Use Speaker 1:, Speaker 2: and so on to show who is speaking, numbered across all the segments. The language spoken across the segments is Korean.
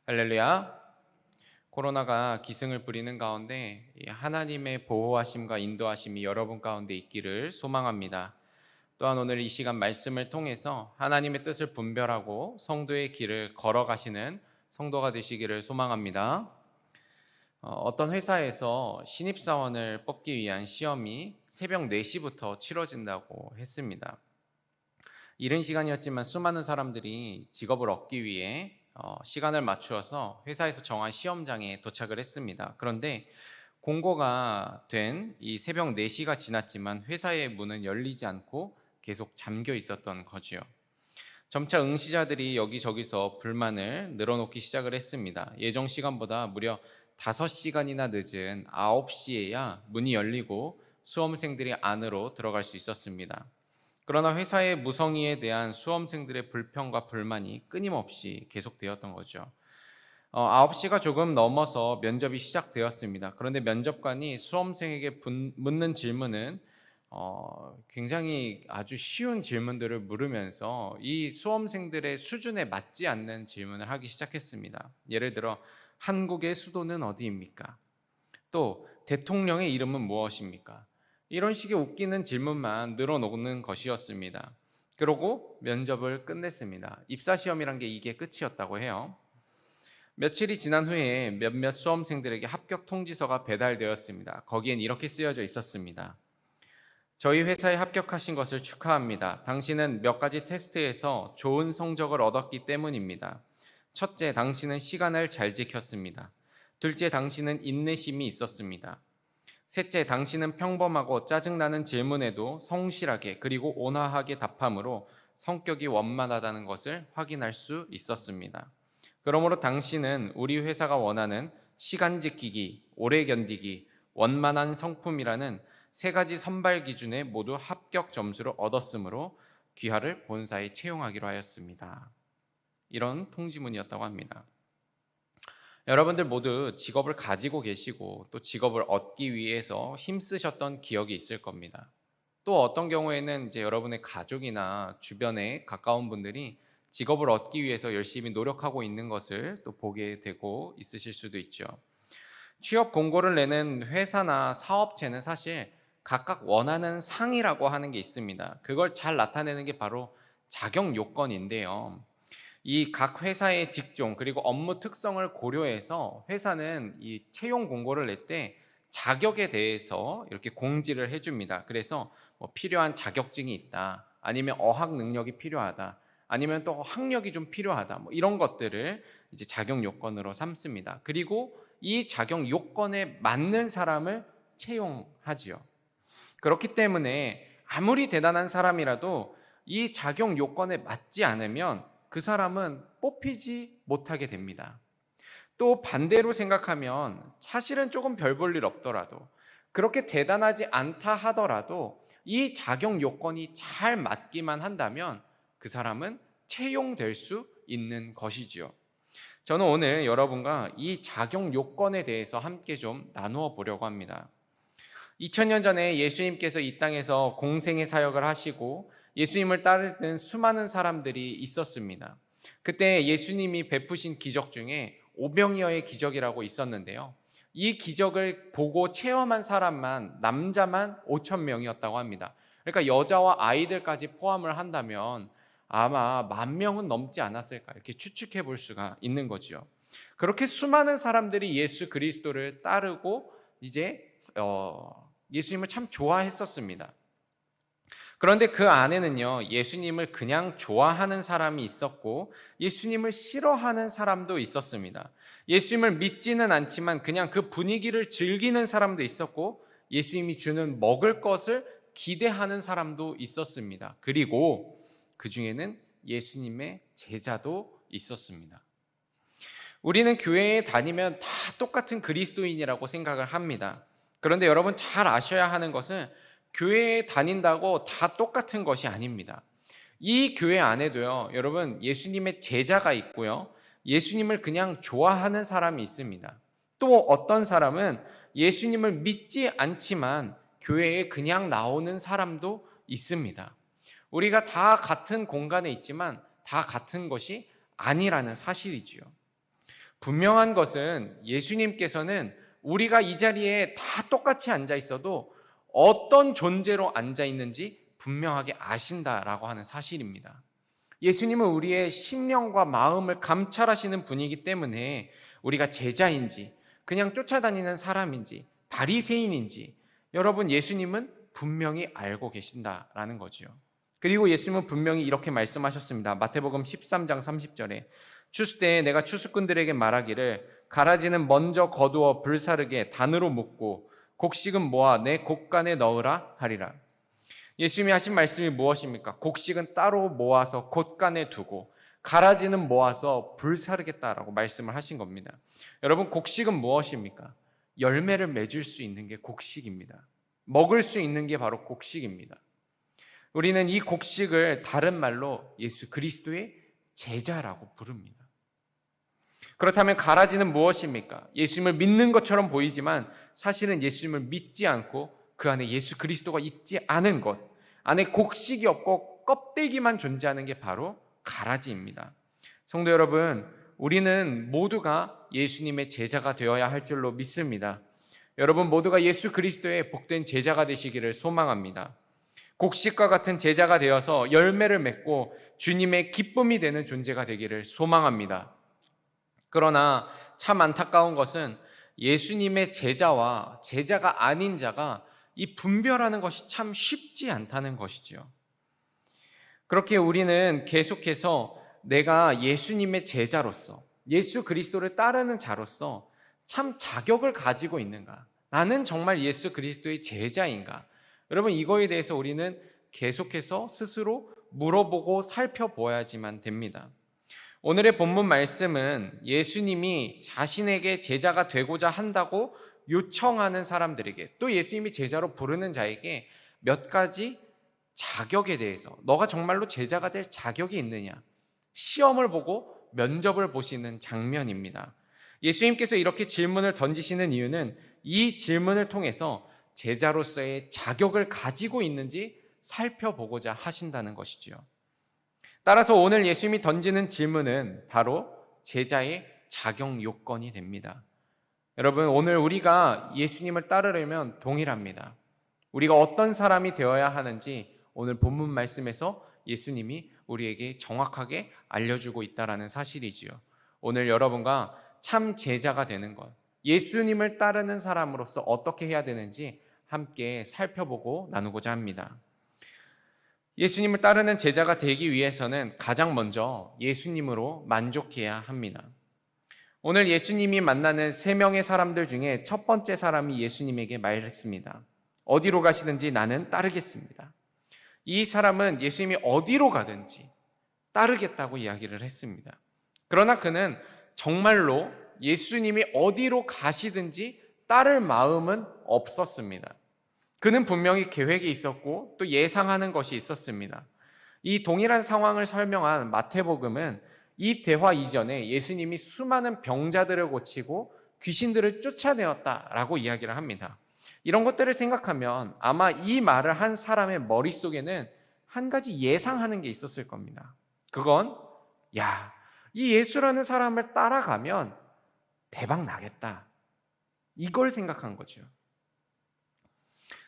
Speaker 1: 할렐루야. 코로나가 기승을 부리는 가운데 하나님의 보호하심과 인도하심이 여러분 가운데 있기를 소망합니다. 또한 오늘 이 시간 말씀을 통해서 하나님의 뜻을 분별하고 성도의 길을 걸어가시는 성도가 되시기를 소망합니다. 어떤 회사에서 신입사원을 뽑기 위한 시험이 새벽 4시부터 치러진다고 했습니다. 이른 시간이었지만 수많은 사람들이 직업을 얻기 위해 시간을 맞추어서 회사에서 정한 시험장에 도착을 했습니다. 그런데 공고가 된 이 새벽 4시가 지났지만 회사의 문은 열리지 않고 계속 잠겨 있었던 거지요. 점차 응시자들이 여기저기서 불만을 늘어놓기 시작을 했습니다. 예정 시간보다 무려 5시간이나 늦은 9시에야 문이 열리고 수험생들이 안으로 들어갈 수 있었습니다. 그러나 회사의 무성의에 대한 수험생들의 불평과 불만이 끊임없이 계속되었던 거죠. 9시가 조금 넘어서 면접이 시작되었습니다. 그런데 면접관이 수험생에게 묻는 질문은 굉장히 아주 쉬운 질문들을 물으면서 이 수험생들의 수준에 맞지 않는 질문을 하기 시작했습니다. 예를 들어 한국의 수도는 어디입니까? 또 대통령의 이름은 무엇입니까? 이런 식의 웃기는 질문만 늘어놓는 것이었습니다. 그러고 면접을 끝냈습니다. 입사시험이란 게 이게 끝이었다고 해요. 며칠이 지난 후에 몇몇 수험생들에게 합격 통지서가 배달되었습니다. 거기엔 이렇게 쓰여져 있었습니다. 저희 회사에 합격하신 것을 축하합니다. 당신은 몇 가지 테스트에서 좋은 성적을 얻었기 때문입니다. 첫째, 당신은 시간을 잘 지켰습니다. 둘째, 당신은 인내심이 있었습니다. 셋째, 당신은 평범하고 짜증나는 질문에도 성실하게 그리고 온화하게 답함으로 성격이 원만하다는 것을 확인할 수 있었습니다. 그러므로 당신은 우리 회사가 원하는 시간 지키기, 오래 견디기, 원만한 성품이라는 3가지 선발 기준에 모두 합격 점수를 얻었으므로 귀하를 본사에 채용하기로 하였습니다. 이런 통지문이었다고 합니다. 여러분들 모두 직업을 가지고 계시고 또 직업을 얻기 위해서 힘쓰셨던 기억이 있을 겁니다. 또 어떤 경우에는 이제 여러분의 가족이나 주변에 가까운 분들이 직업을 얻기 위해서 열심히 노력하고 있는 것을 또 보게 되고 있으실 수도 있죠. 취업 공고를 내는 회사나 사업체는 사실 각각 원하는 상이라고 하는 게 있습니다. 그걸 잘 나타내는 게 바로 자격 요건인데요. 이 각 회사의 직종 그리고 업무 특성을 고려해서 회사는 이 채용 공고를 낼 때 자격에 대해서 이렇게 공지를 해줍니다. 그래서 뭐 필요한 자격증이 있다, 아니면 어학 능력이 필요하다, 아니면 또 학력이 좀 필요하다, 뭐 이런 것들을 이제 자격 요건으로 삼습니다. 그리고 이 자격 요건에 맞는 사람을 채용하지요. 그렇기 때문에 아무리 대단한 사람이라도 이 자격 요건에 맞지 않으면 그 사람은 뽑히지 못하게 됩니다. 또 반대로 생각하면 사실은 조금 별 볼 일 없더라도 그렇게 대단하지 않다 하더라도 이 자격 요건이 잘 맞기만 한다면 그 사람은 채용될 수 있는 것이지요. 저는 오늘 여러분과 이 자격 요건에 대해서 함께 좀 나누어 보려고 합니다. 2000년 전에 예수님께서 이 땅에서 공생의 사역을 하시고 예수님을 따르는 수많은 사람들이 있었습니다. 그때 예수님이 베푸신 기적 중에 오병이어의 기적이라고 있었는데요. 이 기적을 보고 체험한 사람만 남자만 5천 명이었다고 합니다. 그러니까 여자와 아이들까지 포함을 한다면 아마 10,000명은 넘지 않았을까 이렇게 추측해 볼 수가 있는 거죠. 그렇게 수많은 사람들이 예수 그리스도를 따르고 이제 예수님을 참 좋아했었습니다. 그런데 그 안에는요, 예수님을 그냥 좋아하는 사람이 있었고 예수님을 싫어하는 사람도 있었습니다. 예수님을 믿지는 않지만 그냥 그 분위기를 즐기는 사람도 있었고 예수님이 주는 먹을 것을 기대하는 사람도 있었습니다. 그리고 그 중에는 예수님의 제자도 있었습니다. 우리는 교회에 다니면 다 똑같은 그리스도인이라고 생각을 합니다. 그런데 여러분 잘 아셔야 하는 것은 교회에 다닌다고 다 똑같은 것이 아닙니다. 이 교회 안에도요, 여러분 예수님의 제자가 있고요, 예수님을 그냥 좋아하는 사람이 있습니다. 또 어떤 사람은 예수님을 믿지 않지만 교회에 그냥 나오는 사람도 있습니다. 우리가 다 같은 공간에 있지만 다 같은 것이 아니라는 사실이지요. 분명한 것은 예수님께서는 우리가 이 자리에 다 똑같이 앉아 있어도 어떤 존재로 앉아 있는지 분명하게 아신다라고 하는 사실입니다. 예수님은 우리의 심령과 마음을 감찰하시는 분이기 때문에 우리가 제자인지 그냥 쫓아다니는 사람인지 바리새인인지 여러분 예수님은 분명히 알고 계신다라는 거죠. 그리고 예수님은 분명히 이렇게 말씀하셨습니다. 마태복음 13장 30절에 추수 때 내가 추수꾼들에게 말하기를 가라지는 먼저 거두어 불사르게 단으로 묶고 곡식은 모아 내 곡간에 넣으라 하리라. 예수님이 하신 말씀이 무엇입니까? 곡식은 따로 모아서 곡간에 두고 가라지는 모아서 불사르겠다라고 말씀을 하신 겁니다. 여러분 곡식은 무엇입니까? 열매를 맺을 수 있는 게 곡식입니다. 먹을 수 있는 게 바로 곡식입니다. 우리는 이 곡식을 다른 말로 예수 그리스도의 제자라고 부릅니다. 그렇다면 가라지는 무엇입니까? 예수님을 믿는 것처럼 보이지만 사실은 예수님을 믿지 않고 그 안에 예수 그리스도가 있지 않은 것, 안에 곡식이 없고 껍데기만 존재하는 게 바로 가라지입니다. 성도 여러분, 우리는 모두가 예수님의 제자가 되어야 할 줄로 믿습니다. 여러분 모두가 예수 그리스도의 복된 제자가 되시기를 소망합니다. 곡식과 같은 제자가 되어서 열매를 맺고 주님의 기쁨이 되는 존재가 되기를 소망합니다. 그러나 참 안타까운 것은 예수님의 제자와 제자가 아닌 자가 이 분별하는 것이 참 쉽지 않다는 것이죠. 그렇게 우리는 계속해서 내가 예수님의 제자로서 예수 그리스도를 따르는 자로서 참 자격을 가지고 있는가? 나는 정말 예수 그리스도의 제자인가? 여러분 이거에 대해서 우리는 계속해서 스스로 물어보고 살펴보아야지만 됩니다. 오늘의 본문 말씀은 예수님이 자신에게 제자가 되고자 한다고 요청하는 사람들에게 또 예수님이 제자로 부르는 자에게 몇 가지 자격에 대해서 너가 정말로 제자가 될 자격이 있느냐 시험을 보고 면접을 보시는 장면입니다. 예수님께서 이렇게 질문을 던지시는 이유는 이 질문을 통해서 제자로서의 자격을 가지고 있는지 살펴보고자 하신다는 것이죠. 따라서 오늘 예수님이 던지는 질문은 바로 제자의 자격 요건이 됩니다. 여러분 오늘 우리가 예수님을 따르려면 동일합니다. 우리가 어떤 사람이 되어야 하는지 오늘 본문 말씀에서 예수님이 우리에게 정확하게 알려주고 있다는 사실이지요. 오늘 여러분과 참 제자가 되는 것, 예수님을 따르는 사람으로서 어떻게 해야 되는지 함께 살펴보고 나누고자 합니다. 예수님을 따르는 제자가 되기 위해서는 가장 먼저 예수님으로 만족해야 합니다. 오늘 예수님이 만나는 3명의 사람들 중에 첫 번째 사람이 예수님에게 말했습니다. 어디로 가시든지 나는 따르겠습니다. 이 사람은 예수님이 어디로 가든지 따르겠다고 이야기를 했습니다. 그러나 그는 정말로 예수님이 어디로 가시든지 따를 마음은 없었습니다. 그는 분명히 계획이 있었고 또 예상하는 것이 있었습니다. 이 동일한 상황을 설명한 마태복음은 이 대화 이전에 예수님이 수많은 병자들을 고치고 귀신들을 쫓아내었다라고 이야기를 합니다. 이런 것들을 생각하면 아마 이 말을 한 사람의 머릿속에는 한 가지 예상하는 게 있었을 겁니다. 그건 이 예수라는 사람을 따라가면 대박 나겠다. 이걸 생각한 거죠.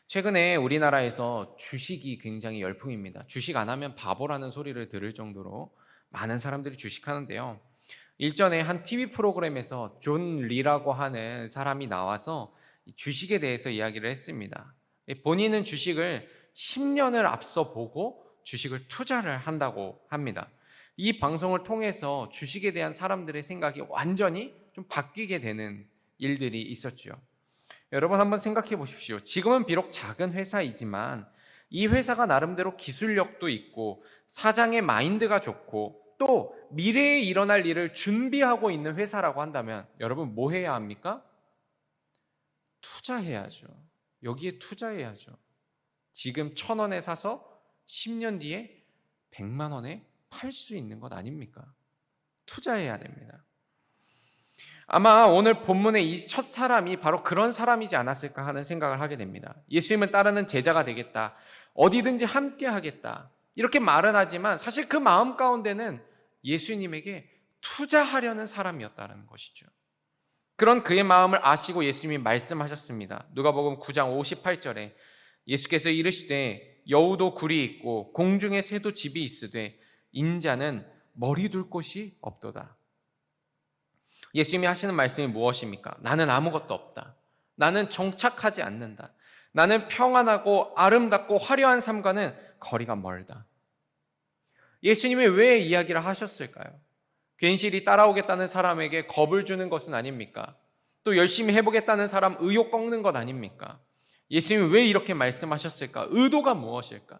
Speaker 1: 최근에 우리나라에서 주식이 굉장히 열풍입니다. 주식 안 하면 바보라는 소리를 들을 정도로 많은 사람들이 주식하는데요. 일전에 한 TV 프로그램에서 존 리라고 하는 사람이 나와서 주식에 대해서 이야기를 했습니다. 본인은 주식을 10년을 앞서 보고 주식을 투자를 한다고 합니다. 이 방송을 통해서 주식에 대한 사람들의 생각이 완전히 좀 바뀌게 되는 일들이 있었죠. 여러분 한번 생각해 보십시오. 지금은 비록 작은 회사이지만 이 회사가 나름대로 기술력도 있고 사장의 마인드가 좋고 또 미래에 일어날 일을 준비하고 있는 회사라고 한다면 여러분 뭐 해야 합니까? 투자해야죠. 여기에 투자해야죠. 지금 1,000원에 사서 10년 뒤에 100만 원에 팔 수 있는 것 아닙니까? 투자해야 됩니다. 아마 오늘 본문의 이 첫 사람이 바로 그런 사람이지 않았을까 하는 생각을 하게 됩니다. 예수님을 따르는 제자가 되겠다. 어디든지 함께 하겠다. 이렇게 말은 하지만 사실 그 마음 가운데는 예수님에게 투자하려는 사람이었다는 것이죠. 그런 그의 마음을 아시고 예수님이 말씀하셨습니다. 누가복음 9장 58절에 예수께서 이르시되 여우도 굴이 있고 공중의 새도 집이 있으되 인자는 머리 둘 곳이 없도다. 예수님이 하시는 말씀이 무엇입니까? 나는 아무것도 없다. 나는 정착하지 않는다. 나는 평안하고 아름답고 화려한 삶과는 거리가 멀다. 예수님이 왜 이야기를 하셨을까요? 괜시리 따라오겠다는 사람에게 겁을 주는 것은 아닙니까? 또 열심히 해보겠다는 사람 의욕 꺾는 것 아닙니까? 예수님이 왜 이렇게 말씀하셨을까? 의도가 무엇일까?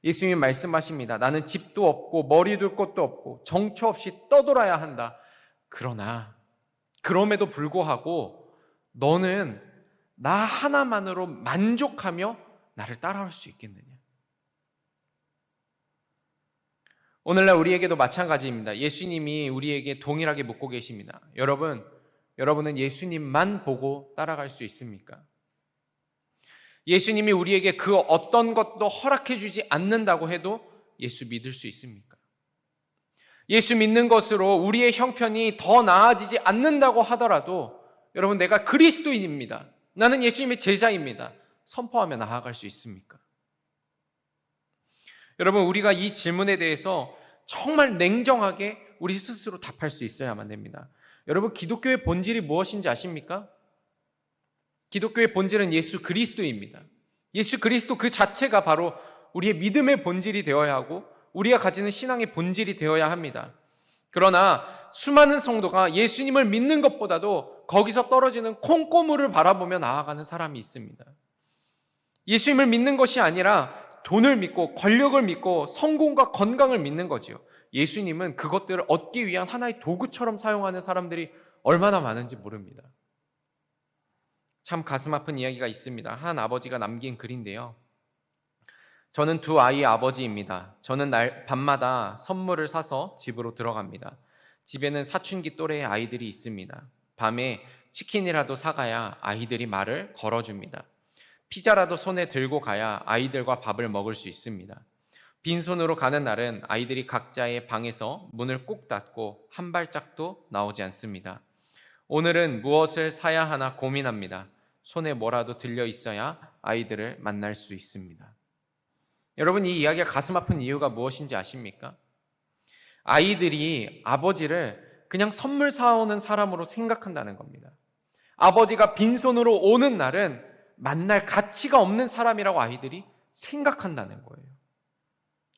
Speaker 1: 예수님이 말씀하십니다. 나는 집도 없고 머리 둘 곳도 없고 정처 없이 떠돌아야 한다. 그러나 그럼에도 불구하고 너는 나 하나만으로 만족하며 나를 따라올 수 있겠느냐? 오늘날 우리에게도 마찬가지입니다. 예수님이 우리에게 동일하게 묻고 계십니다. 여러분은 예수님만 보고 따라갈 수 있습니까? 예수님이 우리에게 그 어떤 것도 허락해 주지 않는다고 해도 예수 믿을 수 있습니까? 예수 믿는 것으로 우리의 형편이 더 나아지지 않는다고 하더라도 여러분, 내가 그리스도인입니다. 나는 예수님의 제자입니다. 선포하며 나아갈 수 있습니까? 여러분, 우리가 이 질문에 대해서 정말 냉정하게 우리 스스로 답할 수 있어야만 됩니다. 여러분, 기독교의 본질이 무엇인지 아십니까? 기독교의 본질은 예수 그리스도입니다. 예수 그리스도 그 자체가 바로 우리의 믿음의 본질이 되어야 하고 우리가 가지는 신앙의 본질이 되어야 합니다. 그러나 수많은 성도가 예수님을 믿는 것보다도 거기서 떨어지는 콩고물을 바라보며 나아가는 사람이 있습니다. 예수님을 믿는 것이 아니라 돈을 믿고 권력을 믿고 성공과 건강을 믿는 거지요. 예수님은 그것들을 얻기 위한 하나의 도구처럼 사용하는 사람들이 얼마나 많은지 모릅니다. 참 가슴 아픈 이야기가 있습니다. 한 아버지가 남긴 글인데요. 저는 두 아이의 아버지입니다. 저는 밤마다 선물을 사서 집으로 들어갑니다. 집에는 사춘기 또래의 아이들이 있습니다. 밤에 치킨이라도 사가야 아이들이 말을 걸어줍니다. 피자라도 손에 들고 가야 아이들과 밥을 먹을 수 있습니다. 빈손으로 가는 날은 아이들이 각자의 방에서 문을 꾹 닫고 한 발짝도 나오지 않습니다. 오늘은 무엇을 사야 하나 고민합니다. 손에 뭐라도 들려 있어야 아이들을 만날 수 있습니다. 여러분, 이 이야기가 가슴 아픈 이유가 무엇인지 아십니까? 아이들이 아버지를 그냥 선물 사오는 사람으로 생각한다는 겁니다. 아버지가 빈손으로 오는 날은 만날 가치가 없는 사람이라고 아이들이 생각한다는 거예요.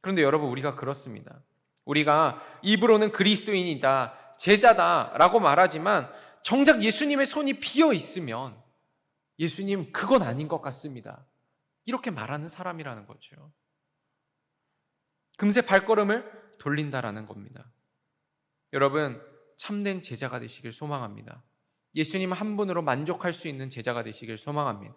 Speaker 1: 그런데 여러분, 우리가 그렇습니다. 우리가 입으로는 그리스도인이다, 제자다라고 말하지만 정작 예수님의 손이 비어 있으면 예수님, 그건 아닌 것 같습니다, 이렇게 말하는 사람이라는 거죠. 금세 발걸음을 돌린다라는 겁니다. 여러분, 참된 제자가 되시길 소망합니다. 예수님 한 분으로 만족할 수 있는 제자가 되시길 소망합니다.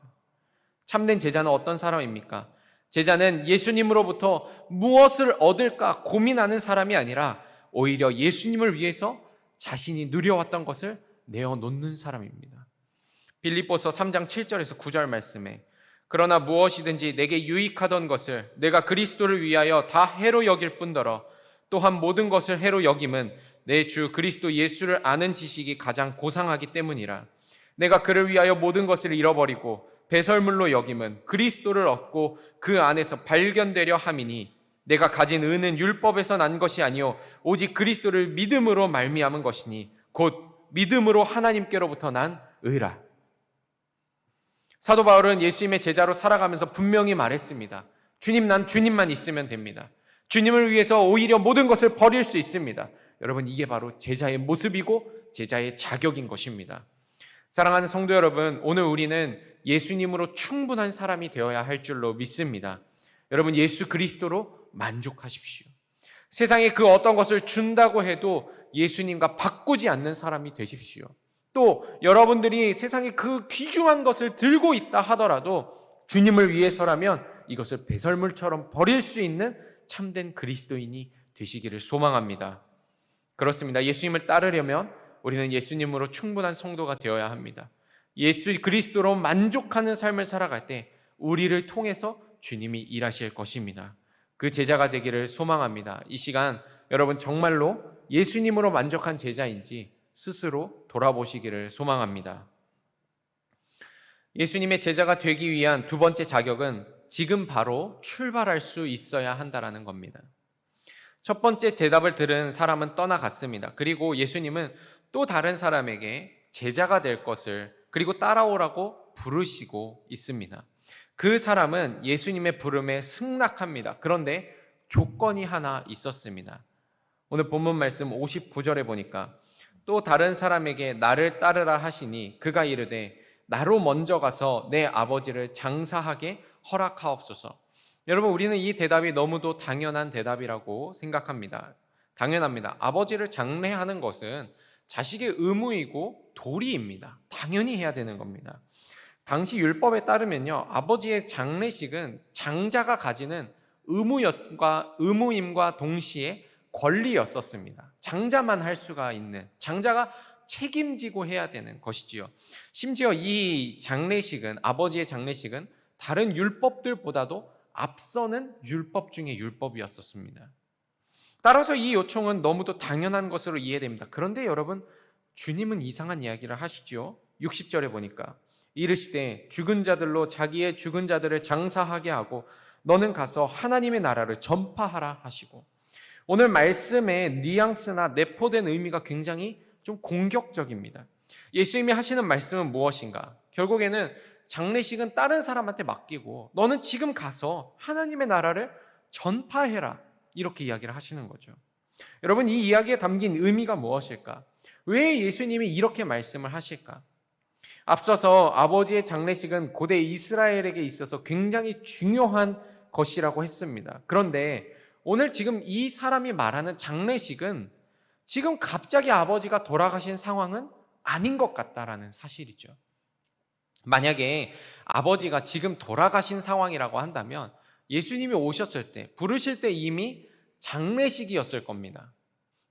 Speaker 1: 참된 제자는 어떤 사람입니까? 제자는 예수님으로부터 무엇을 얻을까 고민하는 사람이 아니라 오히려 예수님을 위해서 자신이 누려왔던 것을 내어놓는 사람입니다. 빌립보서 3장 7절에서 9절 말씀에 그러나 무엇이든지 내게 유익하던 것을 내가 그리스도를 위하여 다 해로 여길 뿐더러 또한 모든 것을 해로 여김은 내 주 그리스도 예수를 아는 지식이 가장 고상하기 때문이라. 내가 그를 위하여 모든 것을 잃어버리고 배설물로 여김은 그리스도를 얻고 그 안에서 발견되려 함이니 내가 가진 의는 율법에서 난 것이 아니요 오직 그리스도를 믿음으로 말미암은 것이니 곧 믿음으로 하나님께로부터 난 의라. 사도 바울은 예수님의 제자로 살아가면서 분명히 말했습니다. 주님, 난 주님만 있으면 됩니다. 주님을 위해서 오히려 모든 것을 버릴 수 있습니다. 여러분, 이게 바로 제자의 모습이고 제자의 자격인 것입니다. 사랑하는 성도 여러분, 오늘 우리는 예수님으로 충분한 사람이 되어야 할 줄로 믿습니다. 여러분, 예수 그리스도로 만족하십시오. 세상에 그 어떤 것을 준다고 해도 예수님과 바꾸지 않는 사람이 되십시오. 또 여러분들이 세상에 그 귀중한 것을 들고 있다 하더라도 주님을 위해서라면 이것을 배설물처럼 버릴 수 있는 참된 그리스도인이 되시기를 소망합니다. 그렇습니다. 예수님을 따르려면 우리는 예수님으로 충분한 성도가 되어야 합니다. 예수 그리스도로 만족하는 삶을 살아갈 때 우리를 통해서 주님이 일하실 것입니다. 그 제자가 되기를 소망합니다. 이 시간 여러분 정말로 예수님으로 만족한 제자인지 스스로 돌아보시기를 소망합니다. 예수님의 제자가 되기 위한 두 번째 자격은 지금 바로 출발할 수 있어야 한다라는 겁니다. 첫 번째 대답을 들은 사람은 떠나갔습니다. 그리고 예수님은 또 다른 사람에게 제자가 될 것을, 그리고 따라오라고 부르시고 있습니다. 그 사람은 예수님의 부름에 승낙합니다. 그런데 조건이 하나 있었습니다. 오늘 본문 말씀 59절에 보니까 또 다른 사람에게 나를 따르라 하시니 그가 이르되 나로 먼저 가서 내 아버지를 장사하게 허락하옵소서. 여러분, 우리는 이 대답이 너무도 당연한 대답이라고 생각합니다. 당연합니다. 아버지를 장례하는 것은 자식의 의무이고 도리입니다. 당연히 해야 되는 겁니다. 당시 율법에 따르면요, 아버지의 장례식은 장자가 가지는 의무임과 동시에 권리였었습니다. 장자만 할 수가 있는, 장자가 책임지고 해야 되는 것이지요. 심지어 이 장례식은, 아버지의 장례식은 다른 율법들보다도 앞서는 율법 중에 율법이었었습니다. 따라서 이 요청은 너무도 당연한 것으로 이해됩니다. 그런데 여러분, 주님은 이상한 이야기를 하시죠. 60절에 보니까 이르시되 죽은 자들로 자기의 죽은 자들을 장사하게 하고 너는 가서 하나님의 나라를 전파하라 하시고, 오늘 말씀의 뉘앙스나 내포된 의미가 굉장히 좀 공격적입니다. 예수님이 하시는 말씀은 무엇인가? 결국에는 장례식은 다른 사람한테 맡기고 너는 지금 가서 하나님의 나라를 전파해라, 이렇게 이야기를 하시는 거죠. 여러분, 이 이야기에 담긴 의미가 무엇일까? 왜 예수님이 이렇게 말씀을 하실까? 앞서서 아버지의 장례식은 고대 이스라엘에게 있어서 굉장히 중요한 것이라고 했습니다. 그런데 오늘 지금 이 사람이 말하는 장례식은 지금 갑자기 아버지가 돌아가신 상황은 아닌 것 같다라는 사실이죠. 만약에 아버지가 지금 돌아가신 상황이라고 한다면 예수님이 오셨을 때, 부르실 때 이미 장례식이었을 겁니다.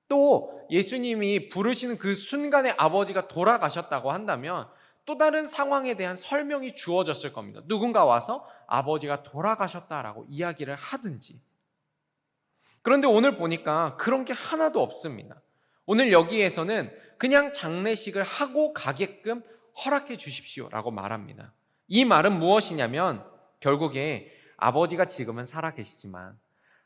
Speaker 1: 또 예수님이 부르시는 그 순간에 아버지가 돌아가셨다고 한다면 또 다른 상황에 대한 설명이 주어졌을 겁니다. 누군가 와서 아버지가 돌아가셨다라고 이야기를 하든지. 그런데 오늘 보니까 그런 게 하나도 없습니다. 오늘 여기에서는 그냥 장례식을 하고 가게끔 허락해 주십시오라고 말합니다. 이 말은 무엇이냐면 결국에 아버지가 지금은 살아계시지만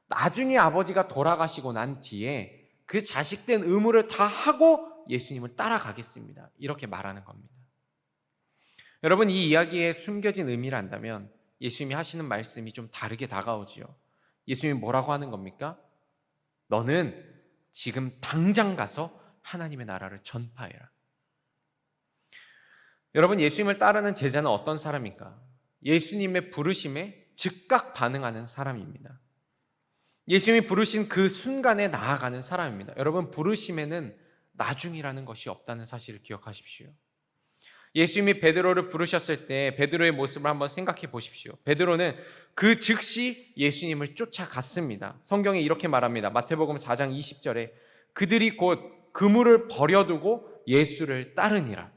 Speaker 1: 나중에 아버지가 돌아가시고 난 뒤에 그 자식된 의무를 다 하고 예수님을 따라가겠습니다, 이렇게 말하는 겁니다. 여러분, 이 이야기에 숨겨진 의미를 안다면 예수님이 하시는 말씀이 좀 다르게 다가오지요. 예수님이 뭐라고 하는 겁니까? 너는 지금 당장 가서 하나님의 나라를 전파해라. 여러분, 예수님을 따르는 제자는 어떤 사람입니까? 예수님의 부르심에 즉각 반응하는 사람입니다. 예수님이 부르신 그 순간에 나아가는 사람입니다. 여러분, 부르심에는 나중이라는 것이 없다는 사실을 기억하십시오. 예수님이 베드로를 부르셨을 때 베드로의 모습을 한번 생각해 보십시오. 베드로는 그 즉시 예수님을 쫓아갔습니다. 성경에 이렇게 말합니다. 마태복음 4장 20절에 그들이 곧 그물을 버려두고 예수를 따르니라.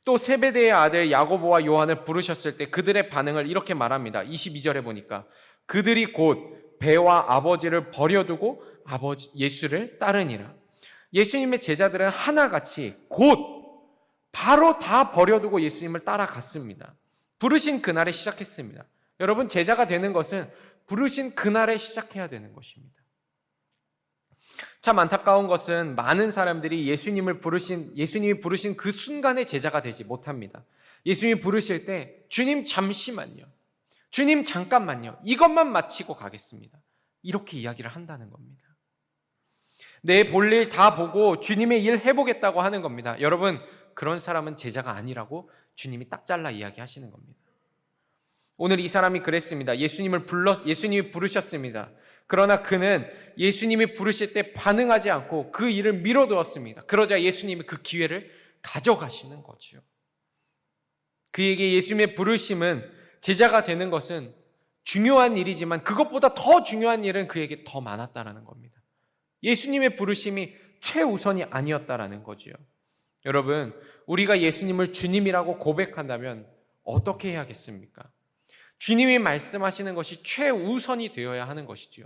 Speaker 1: 또 세베대의 아들 야고보와 요한을 부르셨을 때 그들의 반응을 이렇게 말합니다. 22절에 보니까 그들이 곧 배와 아버지를 버려두고 예수를 따르니라. 예수님의 제자들은 하나같이 곧 바로 다 버려두고 예수님을 따라갔습니다. 부르신 그날에 시작했습니다. 여러분, 제자가 되는 것은 부르신 그날에 시작해야 되는 것입니다. 참 안타까운 것은 많은 사람들이 예수님이 부르신 그 순간에 제자가 되지 못합니다. 예수님이 부르실 때 주님 잠시만요, 주님 잠깐만요, 이것만 마치고 가겠습니다, 이렇게 이야기를 한다는 겁니다. 내 볼일 다 보고 주님의 일 해보겠다고 하는 겁니다. 여러분, 그런 사람은 제자가 아니라고 주님이 딱 잘라 이야기하시는 겁니다. 오늘 이 사람이 그랬습니다. 예수님이 부르셨습니다. 그러나 그는 예수님이 부르실 때 반응하지 않고 그 일을 미뤄두었습니다. 그러자 예수님이 그 기회를 가져가시는 거죠. 그에게 예수님의 부르심은, 제자가 되는 것은 중요한 일이지만 그것보다 더 중요한 일은 그에게 더 많았다라는 겁니다. 예수님의 부르심이 최우선이 아니었다라는 거지요. 여러분, 우리가 예수님을 주님이라고 고백한다면 어떻게 해야겠습니까? 주님이 말씀하시는 것이 최우선이 되어야 하는 것이지요.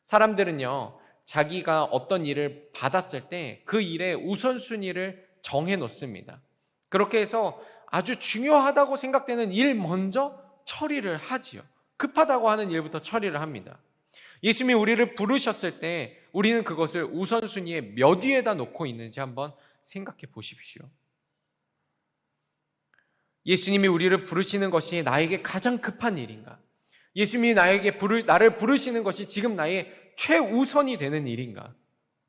Speaker 1: 사람들은요, 자기가 어떤 일을 받았을 때 그 일의 우선순위를 정해 놓습니다. 그렇게 해서 아주 중요하다고 생각되는 일 먼저 처리를 하지요. 급하다고 하는 일부터 처리를 합니다. 예수님이 우리를 부르셨을 때 우리는 그것을 우선순위에 몇 위에다 놓고 있는지 한번 생각해 보십시오. 예수님이 우리를 부르시는 것이 나에게 가장 급한 일인가? 예수님이 나를 부르시는 것이 지금 나의 최우선이 되는 일인가?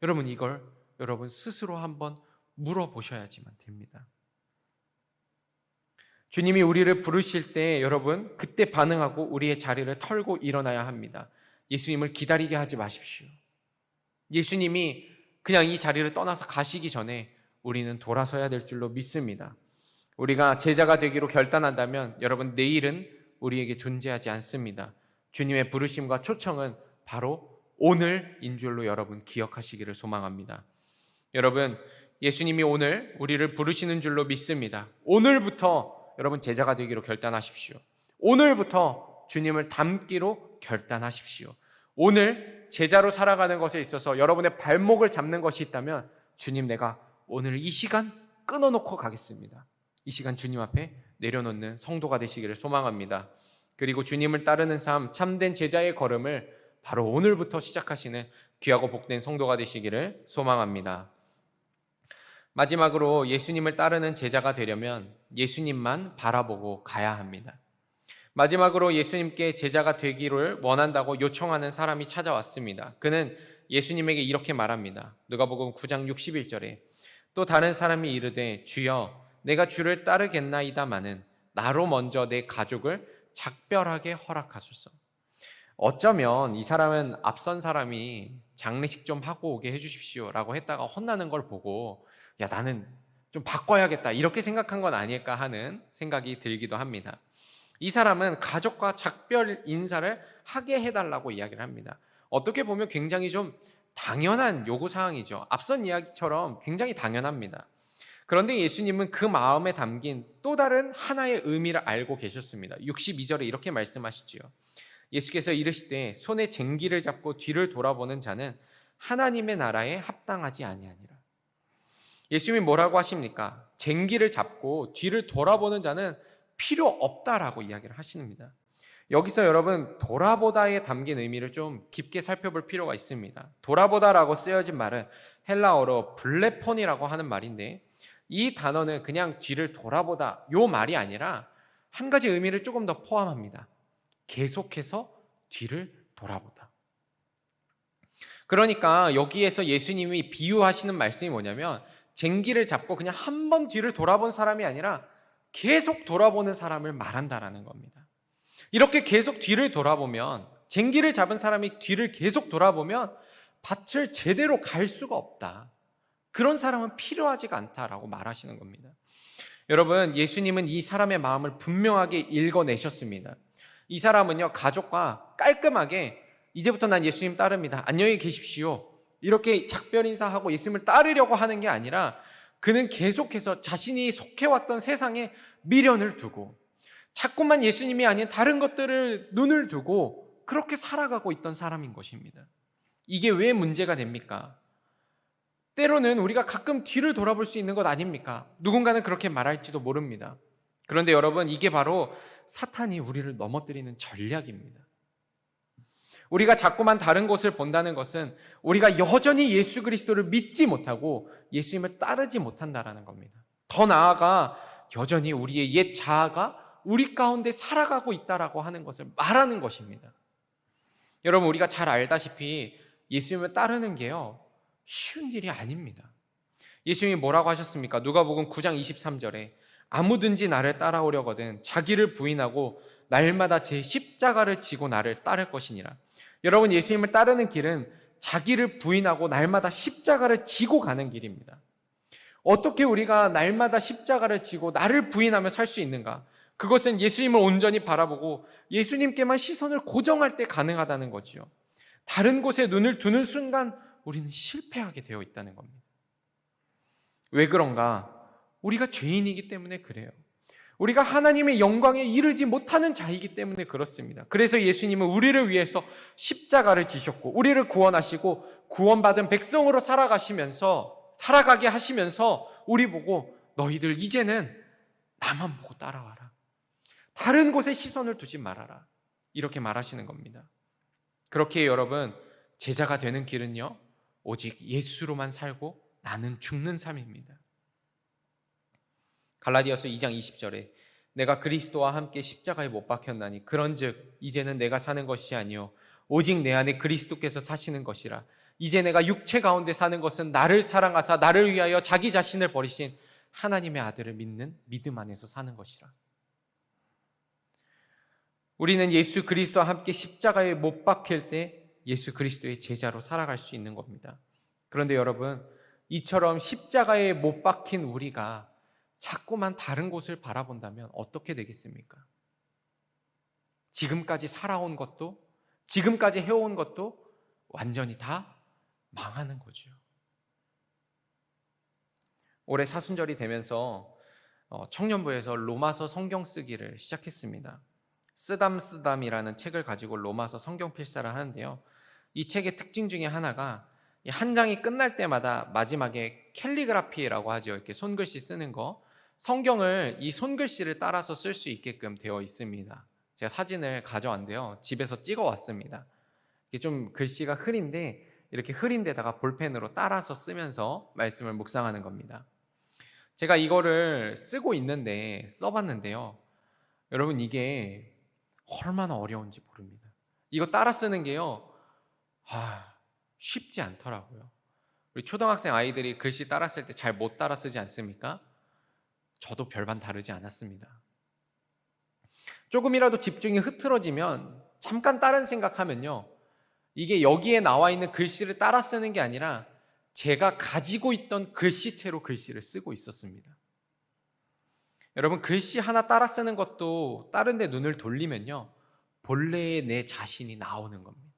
Speaker 1: 여러분, 이걸 여러분 스스로 한번 물어보셔야지만 됩니다. 주님이 우리를 부르실 때 여러분 그때 반응하고 우리의 자리를 털고 일어나야 합니다. 예수님을 기다리게 하지 마십시오. 예수님이 그냥 이 자리를 떠나서 가시기 전에 우리는 돌아서야 될 줄로 믿습니다. 우리가 제자가 되기로 결단한다면 여러분 내일은 우리에게 존재하지 않습니다. 주님의 부르심과 초청은 바로 오늘인 줄로 여러분 기억하시기를 소망합니다. 여러분, 예수님이 오늘 우리를 부르시는 줄로 믿습니다. 오늘부터 여러분 제자가 되기로 결단하십시오. 오늘부터 주님을 닮기로 결단하십시오. 오늘 제자로 살아가는 것에 있어서 여러분의 발목을 잡는 것이 있다면 주님, 내가 오늘 이 시간 끊어놓고 가겠습니다. 이 시간 주님 앞에 내려놓는 성도가 되시기를 소망합니다. 그리고 주님을 따르는 삶, 참된 제자의 걸음을 바로 오늘부터 시작하시는 귀하고 복된 성도가 되시기를 소망합니다. 마지막으로 예수님을 따르는 제자가 되려면 예수님만 바라보고 가야 합니다. 마지막으로 예수님께 제자가 되기를 원한다고 요청하는 사람이 찾아왔습니다. 그는 예수님에게 이렇게 말합니다. 누가복음 9장 61절에 또 다른 사람이 이르되 주여 내가 주를 따르겠나이다마는 나로 먼저 내 가족을 작별하게 허락하소서. 어쩌면 이 사람은 앞선 사람이 장례식 좀 하고 오게 해주십시오 라고 했다가 혼나는 걸 보고 야, 나는 좀 바꿔야겠다 이렇게 생각한 건 아닐까 하는 생각이 들기도 합니다. 이 사람은 가족과 작별 인사를 하게 해달라고 이야기를 합니다. 어떻게 보면 굉장히 좀 당연한 요구사항이죠. 앞선 이야기처럼 굉장히 당연합니다. 그런데 예수님은 그 마음에 담긴 또 다른 하나의 의미를 알고 계셨습니다. 62절에 이렇게 말씀하시지요. 예수께서 이르시되 손에 쟁기를 잡고 뒤를 돌아보는 자는 하나님의 나라에 합당하지 아니하니라. 예수님이 뭐라고 하십니까? 쟁기를 잡고 뒤를 돌아보는 자는 필요 없다라고 이야기를 하십니다. 여기서 여러분 돌아보다에 담긴 의미를 좀 깊게 살펴볼 필요가 있습니다. 돌아보다라고 쓰여진 말은 헬라어로 블레폰이라고 하는 말인데 이 단어는 그냥 뒤를 돌아보다 요 말이 아니라 한 가지 의미를 조금 더 포함합니다. 계속해서 뒤를 돌아보다. 그러니까 여기에서 예수님이 비유하시는 말씀이 뭐냐면 쟁기를 잡고 그냥 한 번 뒤를 돌아본 사람이 아니라 계속 돌아보는 사람을 말한다라는 겁니다. 이렇게 계속 뒤를 돌아보면 쟁기를 잡은 사람이 뒤를 계속 돌아보면 밭을 제대로 갈 수가 없다. 그런 사람은 필요하지가 않다라고 말하시는 겁니다. 여러분, 예수님은 이 사람의 마음을 분명하게 읽어내셨습니다. 이 사람은요, 가족과 깔끔하게 이제부터 난 예수님 따릅니다. 안녕히 계십시오. 이렇게 작별 인사하고 예수님을 따르려고 하는 게 아니라 그는 계속해서 자신이 속해왔던 세상에 미련을 두고 자꾸만 예수님이 아닌 다른 것들을 눈을 두고 그렇게 살아가고 있던 사람인 것입니다. 이게 왜 문제가 됩니까? 때로는 우리가 가끔 뒤를 돌아볼 수 있는 것 아닙니까? 누군가는 그렇게 말할지도 모릅니다. 그런데 여러분, 이게 바로 사탄이 우리를 넘어뜨리는 전략입니다. 우리가 자꾸만 다른 곳을 본다는 것은 우리가 여전히 예수 그리스도를 믿지 못하고 예수님을 따르지 못한다라는 겁니다. 더 나아가 여전히 우리의 옛 자아가 우리 가운데 살아가고 있다라고 하는 것을 말하는 것입니다. 여러분, 우리가 잘 알다시피 예수님을 따르는 게요, 쉬운 일이 아닙니다. 예수님이 뭐라고 하셨습니까? 누가복음 9장 23절에 아무든지 나를 따라오려거든 자기를 부인하고 날마다 제 십자가를 지고 나를 따를 것이니라. 여러분, 예수님을 따르는 길은 자기를 부인하고 날마다 십자가를 지고 가는 길입니다. 어떻게 우리가 날마다 십자가를 지고 나를 부인하며 살 수 있는가? 그것은 예수님을 온전히 바라보고 예수님께만 시선을 고정할 때 가능하다는 거지요. 다른 곳에 눈을 두는 순간 우리는 실패하게 되어 있다는 겁니다. 왜 그런가? 우리가 죄인이기 때문에 그래요. 우리가 하나님의 영광에 이르지 못하는 자이기 때문에 그렇습니다. 그래서 예수님은 우리를 위해서 십자가를 지셨고 우리를 구원하시고 구원받은 백성으로 살아가게 하시면서 우리 보고 너희들 이제는 나만 보고 따라와라. 다른 곳에 시선을 두지 말아라. 이렇게 말하시는 겁니다. 그렇게 여러분, 제자가 되는 길은요, 오직 예수로만 살고 나는 죽는 삶입니다. 갈라디아서 2장 20절에 내가 그리스도와 함께 십자가에 못 박혔나니 그런즉 이제는 내가 사는 것이 아니요 오직 내 안에 그리스도께서 사시는 것이라. 이제 내가 육체 가운데 사는 것은 나를 사랑하사 나를 위하여 자기 자신을 버리신 하나님의 아들을 믿는 믿음 안에서 사는 것이라. 우리는 예수 그리스도와 함께 십자가에 못 박힐 때 예수 그리스도의 제자로 살아갈 수 있는 겁니다. 그런데 여러분, 이처럼 십자가에 못 박힌 우리가 자꾸만 다른 곳을 바라본다면 어떻게 되겠습니까? 지금까지 살아온 것도, 지금까지 해온 것도 완전히 다 망하는 거죠. 올해 사순절이 되면서 청년부에서 로마서 성경 쓰기를 시작했습니다. 쓰담이라는 책을 가지고 로마서 성경 필사를 하는데요. 이 책의 특징 중에 하나가 한 장이 끝날 때마다 마지막에 캘리그라피라고 하죠. 이렇게 손글씨 쓰는 거. 성경을 이 손글씨를 따라서 쓸 수 있게끔 되어 있습니다. 제가 사진을 가져왔는데요. 집에서 찍어 왔습니다. 이게 좀 글씨가 흐린데 이렇게 흐린 데다가 볼펜으로 따라서 쓰면서 말씀을 묵상하는 겁니다. 제가 이거를 쓰고 있는데 써봤는데요. 여러분, 이게 얼마나 어려운지 모릅니다. 이거 따라 쓰는 게요, 쉽지 않더라고요. 우리 초등학생 아이들이 글씨 따라 쓸 때 잘 못 따라 쓰지 않습니까? 저도 별반 다르지 않았습니다. 조금이라도 집중이 흐트러지면 잠깐 다른 생각하면요, 이게 여기에 나와 있는 글씨를 따라 쓰는 게 아니라 제가 가지고 있던 글씨체로 글씨를 쓰고 있었습니다. 여러분, 글씨 하나 따라 쓰는 것도 다른 데 눈을 돌리면요, 본래의 내 자신이 나오는 겁니다.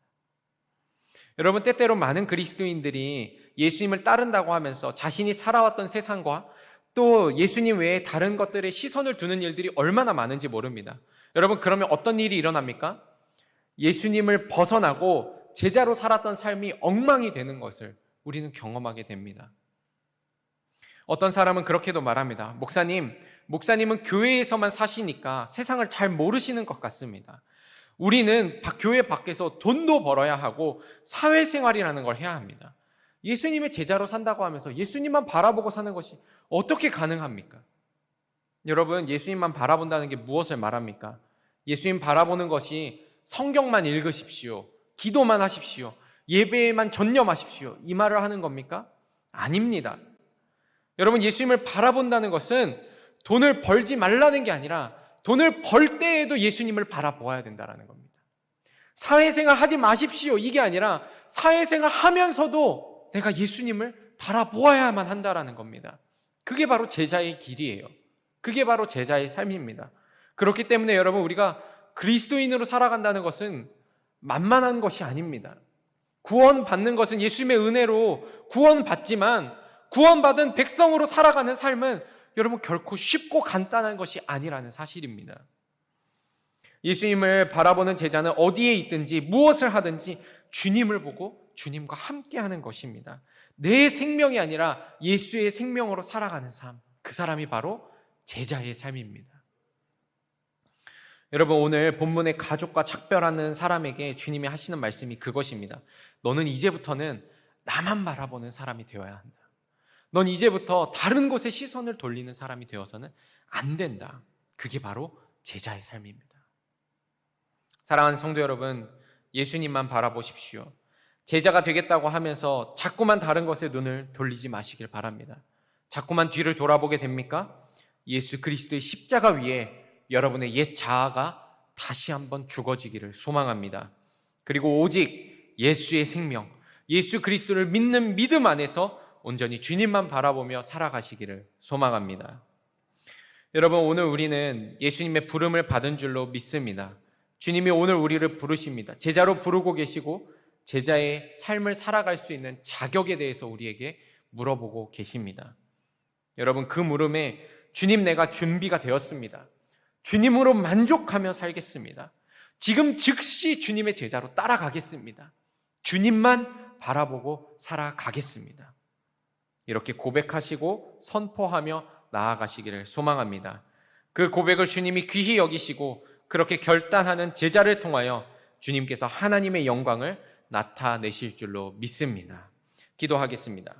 Speaker 1: 여러분, 때때로 많은 그리스도인들이 예수님을 따른다고 하면서 자신이 살아왔던 세상과 또 예수님 외에 다른 것들에 시선을 두는 일들이 얼마나 많은지 모릅니다. 여러분, 그러면 어떤 일이 일어납니까? 예수님을 벗어나고 제자로 살았던 삶이 엉망이 되는 것을 우리는 경험하게 됩니다. 어떤 사람은 그렇게도 말합니다. 목사님은 교회에서만 사시니까 세상을 잘 모르시는 것 같습니다. 우리는 교회 밖에서 돈도 벌어야 하고 사회생활이라는 걸 해야 합니다. 예수님의 제자로 산다고 하면서 예수님만 바라보고 사는 것이 어떻게 가능합니까? 여러분, 예수님만 바라본다는 게 무엇을 말합니까? 예수님 바라보는 것이 성경만 읽으십시오, 기도만 하십시오, 예배에만 전념하십시오, 이 말을 하는 겁니까? 아닙니다. 여러분, 예수님을 바라본다는 것은 돈을 벌지 말라는 게 아니라 돈을 벌 때에도 예수님을 바라보아야 된다는 겁니다. 사회생활 하지 마십시오, 이게 아니라 사회생활 하면서도 내가 예수님을 바라보아야만 한다는 겁니다. 그게 바로 제자의 길이에요. 그게 바로 제자의 삶입니다. 그렇기 때문에 여러분, 우리가 그리스도인으로 살아간다는 것은 만만한 것이 아닙니다. 구원받는 것은 예수님의 은혜로 구원받지만 구원받은 백성으로 살아가는 삶은 여러분 결코 쉽고 간단한 것이 아니라는 사실입니다. 예수님을 바라보는 제자는 어디에 있든지 무엇을 하든지 주님을 보고 주님과 함께하는 것입니다. 내 생명이 아니라 예수의 생명으로 살아가는 삶, 그 사람이 바로 제자의 삶입니다. 여러분, 오늘 본문의 가족과 작별하는 사람에게 주님이 하시는 말씀이 그것입니다. 너는 이제부터는 나만 바라보는 사람이 되어야 한다. 넌 이제부터 다른 곳에 시선을 돌리는 사람이 되어서는 안 된다. 그게 바로 제자의 삶입니다. 사랑하는 성도 여러분, 예수님만 바라보십시오. 제자가 되겠다고 하면서 자꾸만 다른 것에 눈을 돌리지 마시길 바랍니다. 자꾸만 뒤를 돌아보게 됩니까? 예수 그리스도의 십자가 위에 여러분의 옛 자아가 다시 한번 죽어지기를 소망합니다. 그리고 오직 예수의 생명, 예수 그리스도를 믿는 믿음 안에서 온전히 주님만 바라보며 살아가시기를 소망합니다. 여러분, 오늘 우리는 예수님의 부름을 받은 줄로 믿습니다. 주님이 오늘 우리를 부르십니다. 제자로 부르고 계시고 제자의 삶을 살아갈 수 있는 자격에 대해서 우리에게 물어보고 계십니다. 여러분, 그 물음에 주님, 내가 준비가 되었습니다. 주님으로 만족하며 살겠습니다. 지금 즉시 주님의 제자로 따라가겠습니다. 주님만 바라보고 살아가겠습니다. 이렇게 고백하시고 선포하며 나아가시기를 소망합니다. 그 고백을 주님이 귀히 여기시고 그렇게 결단하는 제자를 통하여 주님께서 하나님의 영광을 나타내실 줄로 믿습니다. 기도하겠습니다.